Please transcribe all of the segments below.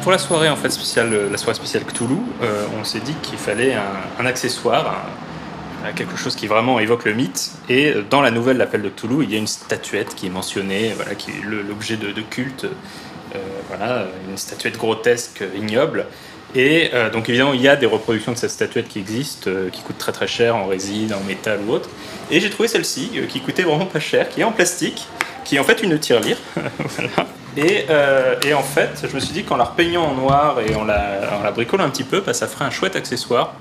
Pour la soirée en fait spéciale, la soirée spéciale Cthulhu, on s'est dit qu'il fallait un accessoire, quelque chose qui vraiment évoque le mythe. Et dans la nouvelle L'Appel de Cthulhu, il y a une statuette qui est mentionnée, voilà, qui est l'objet de culte, voilà, une statuette grotesque, ignoble. Et donc évidemment, il y a des reproductions de cette statuette qui existent, qui coûtent très très cher en résine, en métal ou autre. Et j'ai trouvé celle-ci qui coûtait vraiment pas cher, qui est en plastique, qui est en fait une tirelire. Voilà. Et en fait, je me suis dit qu'en la repeignant en noir et en la bricolant un petit peu, ça ferait un chouette accessoire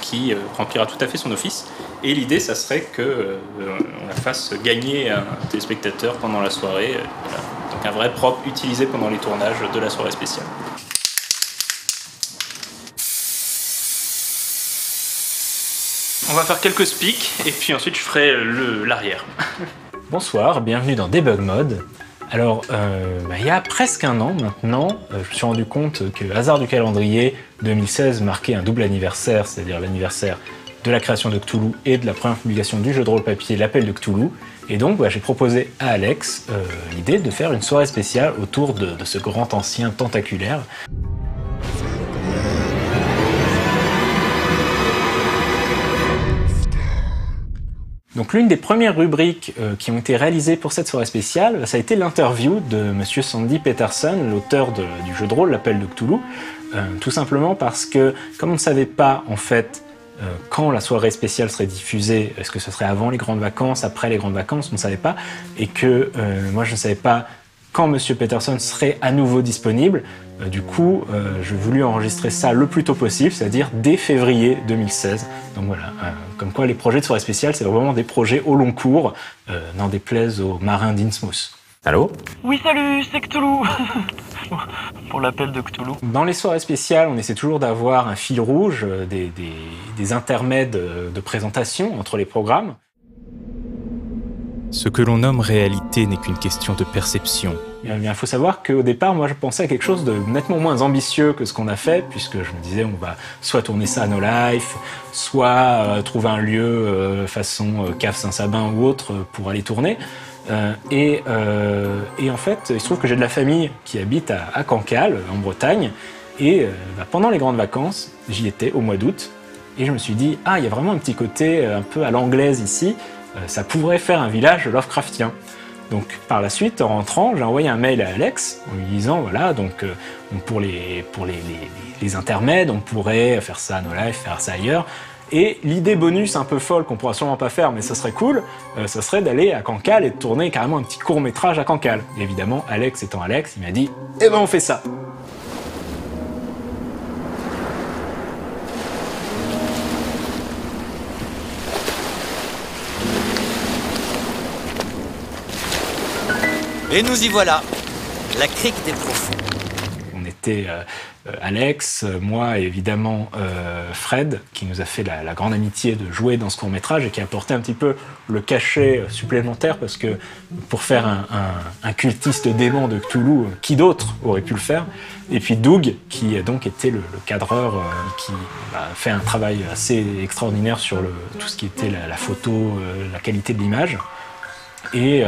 qui remplira tout à fait son office. Et l'idée, ça serait qu'on la fasse gagner à un téléspectateur pendant la soirée. Voilà. Donc un vrai prop utilisé pendant les tournages de la soirée spéciale. On va faire quelques spics et puis ensuite je ferai l'arrière. Bonsoir, bienvenue dans Debug Mode. Alors, il y a presque un an maintenant, je me suis rendu compte que hasard du calendrier, 2016 marquait un double anniversaire, c'est-à-dire l'anniversaire de la création de Cthulhu et de la première publication du jeu de rôle papier L'Appel de Cthulhu. Et donc, j'ai proposé à Alex l'idée de faire une soirée spéciale autour de ce grand ancien tentaculaire. Donc l'une des premières rubriques qui ont été réalisées pour cette soirée spéciale, ça a été l'interview de Monsieur Sandy Peterson, l'auteur du jeu de rôle L'Appel de Cthulhu, tout simplement parce que, comme on ne savait pas en fait quand la soirée spéciale serait diffusée, est-ce que ce serait avant les grandes vacances, après les grandes vacances, on ne savait pas, et que moi je ne savais pas quand Monsieur Peterson serait à nouveau disponible. Du coup, j'ai voulu enregistrer ça le plus tôt possible, c'est-à-dire dès février 2016. Donc voilà, comme quoi les projets de soirée spéciale, c'est vraiment des projets au long cours, n'en déplaise aux marins d'Innsmouth. Allô ? Oui, salut, c'est Cthulhu. Pour l'appel de Cthulhu. Dans les soirées spéciales, on essaie toujours d'avoir un fil rouge, des intermèdes de présentation entre les programmes. Ce que l'on nomme réalité n'est qu'une question de perception. Il faut savoir qu'au départ, moi, je pensais à quelque chose de nettement moins ambitieux que ce qu'on a fait, puisque je me disais, on va soit tourner ça à No Life, soit trouver un lieu façon Cave Saint-Sabin ou autre pour aller tourner. Et en fait, il se trouve que j'ai de la famille qui habite à Cancale, en Bretagne, et pendant les grandes vacances, j'y étais au mois d'août, et je me suis dit, il y a vraiment un petit côté un peu à l'anglaise ici, ça pourrait faire un village Lovecraftien. Donc par la suite, en rentrant, j'ai envoyé un mail à Alex en lui disant voilà, donc pour les intermèdes, on pourrait faire ça à No Life, faire ça ailleurs. Et l'idée bonus un peu folle qu'on pourra sûrement pas faire, mais ça serait cool, ça serait d'aller à Cancale et de tourner carrément un petit court-métrage à Cancale. Et évidemment, Alex étant Alex, il m'a dit eh ben on fait ça. Et nous y voilà, la crique des profonds. On était Alex, moi et évidemment Fred, qui nous a fait la grande amitié de jouer dans ce court-métrage et qui a apporté un petit peu le cachet supplémentaire parce que pour faire un cultiste démon de Cthulhu, qui d'autre aurait pu le faire? Et puis Doug, qui donc était le cadreur qui a fait un travail assez extraordinaire sur tout ce qui était la photo, la qualité de l'image. Et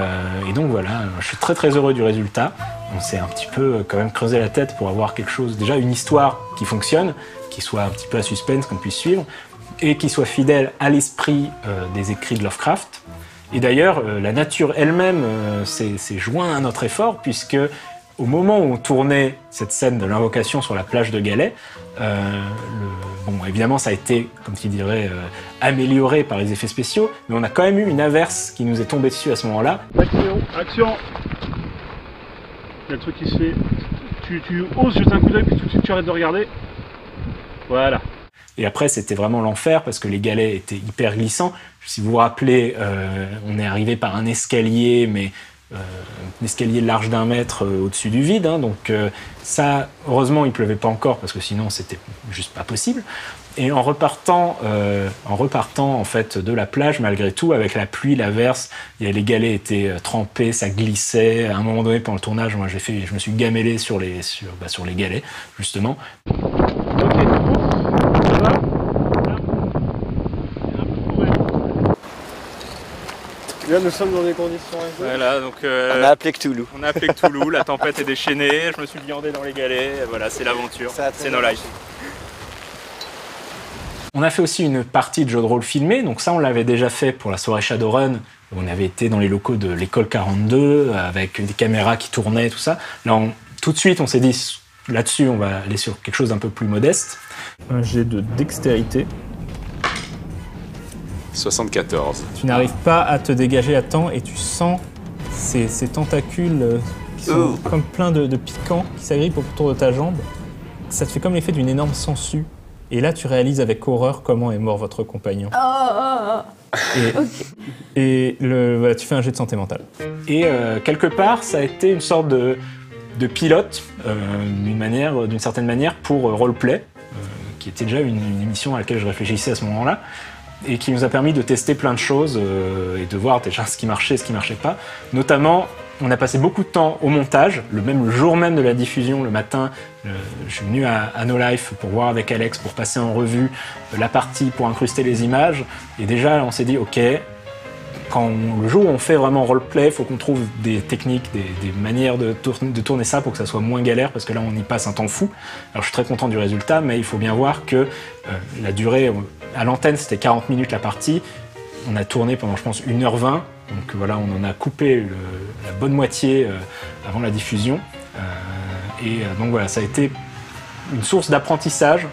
donc voilà, je suis très très heureux du résultat. On s'est un petit peu quand même creusé la tête pour avoir quelque chose, déjà une histoire qui fonctionne, qui soit un petit peu à suspense, qu'on puisse suivre, et qui soit fidèle à l'esprit des écrits de Lovecraft. Et d'ailleurs, la nature elle-même s'est jointe à notre effort, puisque au moment où on tournait cette scène de l'invocation sur la plage de Galets, évidemment ça a été, comme tu dirais, amélioré par les effets spéciaux, mais on a quand même eu une averse qui nous est tombée dessus à ce moment-là. Action. Il y a le truc qui se fait. Tu oses jeter un coup d'œil, puis tout de suite tu arrêtes de regarder. Voilà. Et après, c'était vraiment l'enfer parce que les galets étaient hyper glissants. Si vous vous rappelez, on est arrivé par un escalier, mais un escalier large d'1 mètre au-dessus du vide, hein, donc ça, heureusement, il pleuvait pas encore parce que sinon c'était juste pas possible. Et en repartant en fait de la plage, malgré tout, avec la pluie, l'averse, les galets étaient trempés, ça glissait. À un moment donné, pendant le tournage, moi je me suis gamellé sur les galets, justement. Là, nous sommes dans des conditions. Voilà, donc On a appelé Cthulhu. on a appelé Cthulhu, la tempête est déchaînée, je me suis viandé dans les galets, et voilà, c'est l'aventure, c'est No Life. On a fait aussi une partie de jeu de rôle filmé, donc ça on l'avait déjà fait pour la soirée Shadowrun, où on avait été dans les locaux de l'école 42, avec des caméras qui tournaient, tout ça. Là, tout de suite, on s'est dit, là-dessus, on va aller sur quelque chose d'un peu plus modeste. Un jet de dextérité. 74. Tu n'arrives pas à te dégager à temps et tu sens ces tentacules qui sont comme plein de piquants qui s'agrippent autour de ta jambe. Ça te fait comme l'effet d'une énorme sangsue. Et là, tu réalises avec horreur comment est mort votre compagnon. Et voilà, tu fais un jet de santé mentale. Et quelque part, ça a été une sorte de pilote, d'une certaine manière, pour Roleplay, qui était déjà une émission à laquelle je réfléchissais à ce moment-là, et qui nous a permis de tester plein de choses et de voir déjà ce qui marchait et ce qui marchait pas. Notamment, on a passé beaucoup de temps au montage, le jour même de la diffusion, le matin, je suis venu à No Life pour voir avec Alex, pour passer en revue la partie, pour incruster les images, et déjà on s'est dit, ok, le jour où on fait vraiment roleplay, il faut qu'on trouve des techniques, des manières de tourner ça pour que ça soit moins galère, parce que là on y passe un temps fou. Alors je suis très content du résultat, mais il faut bien voir que la durée, à l'antenne c'était 40 minutes la partie, on a tourné pendant je pense 1h20, donc voilà, on en a coupé la bonne moitié avant la diffusion. Donc voilà, ça a été une source d'apprentissage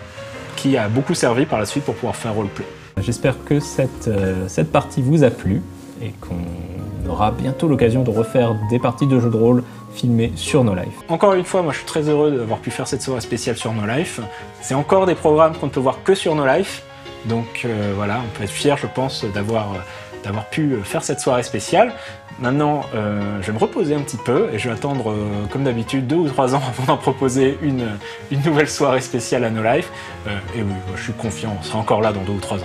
qui a beaucoup servi par la suite pour pouvoir faire roleplay. J'espère que cette partie vous a plu et qu'on aura bientôt l'occasion de refaire des parties de jeux de rôle filmées sur No Life. Encore une fois, moi je suis très heureux d'avoir pu faire cette soirée spéciale sur No Life. C'est encore des programmes qu'on ne peut voir que sur No Life. Donc voilà, on peut être fier, je pense, d'avoir pu faire cette soirée spéciale. Maintenant, je vais me reposer un petit peu et je vais attendre, comme d'habitude, 2 ou 3 ans avant d'en proposer une nouvelle soirée spéciale à No Life. Et oui, je suis confiant, on sera encore là dans 2 ou 3 ans.